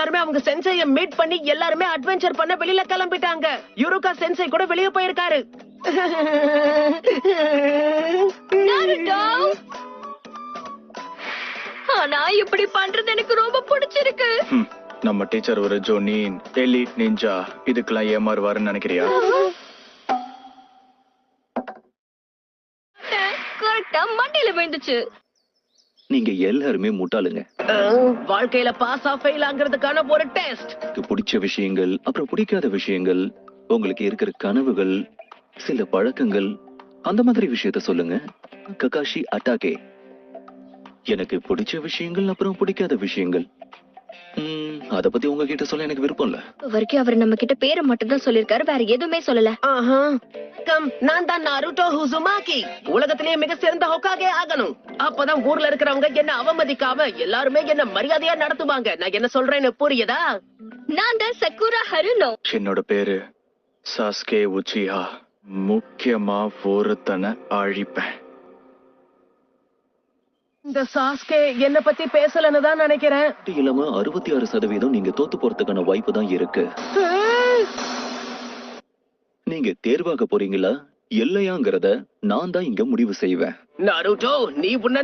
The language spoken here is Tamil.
எல்லாருமே அவங்க சென்சைய மீட் பண்ணி எல்லாருமே அட்வென்ச்சர் பண்ண வெளியில கிளம்பிட்டாங்க. யுருகா சென்சை கூட வெளிய போயிருக்காரு. ஆனா இப்படி பண்றது எனக்கு ரொம்ப பிடிச்சிருக்கு. நம்ம டீச்சர் ஒரு ஜோனின் எலிட் நிஞ்சா, இதுக்கெல்லாம் ஏமாறுவாருன்னு நினைக்கிறியா? கரெக்டா மண்டையில விழுந்துச்சு. நீங்க எல்லாருமே முட்டாளுங்க. வாழ்க்கையில பாஸ் ஆ ஃபெயில் ஆகிறதுக்கான ஒரு டெஸ்ட். பிடிச்ச விஷயங்கள், அப்புறம் பிடிக்காத விஷயங்கள், உங்களுக்கு இருக்கிற கனவுகள், சில பழக்கங்கள், அந்த மாதிரி விஷயத்த சொல்லுங்க. ககாஷி அட்டாகே. எனக்கு பிடிச்ச விஷயங்கள், அப்புறம் பிடிக்காத விஷயங்கள். அத பத்தி உங்ககிட்ட சொல்ல எனக்கு விருப்பம் இல்ல. வரைக்கும் அவர் நம்ம கிட்ட பேரை மட்டும் தான் சொல்லிருக்காரு, வேற எதுவுமே சொல்லல. நான் தான் நாருட்டோ உசுமாகி. உலகத்திலேயே மிக சிறந்த ஹோகாகே ஆகணும். அப்பதான் ஊர்ல இருக்கிறவங்க என்ன அவமதிக்காம எல்லாருமே என்ன மரியாதையா நடத்துவாங்க. நான் என்ன சொல்றேன்னு புரியுதா? நான் தான் சக்குரா ஹருனோ. என்னோட பேரு சாஸ்கே உச்சிஹா. முக்கியமா ஒருத்தனை அழிப்பேன். இந்த சாஸ்கே என்ன பத்தி பேசலன்னு தான் நினைக்கிறேன். இல்லாம 66% நீங்க தோத்து போறதுக்கான வாய்ப்பு தான் இருக்கு. நீங்க தேர்வாக போறீங்களா இல்லையாங்கிறத நான் தான் இங்க முடிவு செய்வேன். நாருட்டோ, நீ உன்ன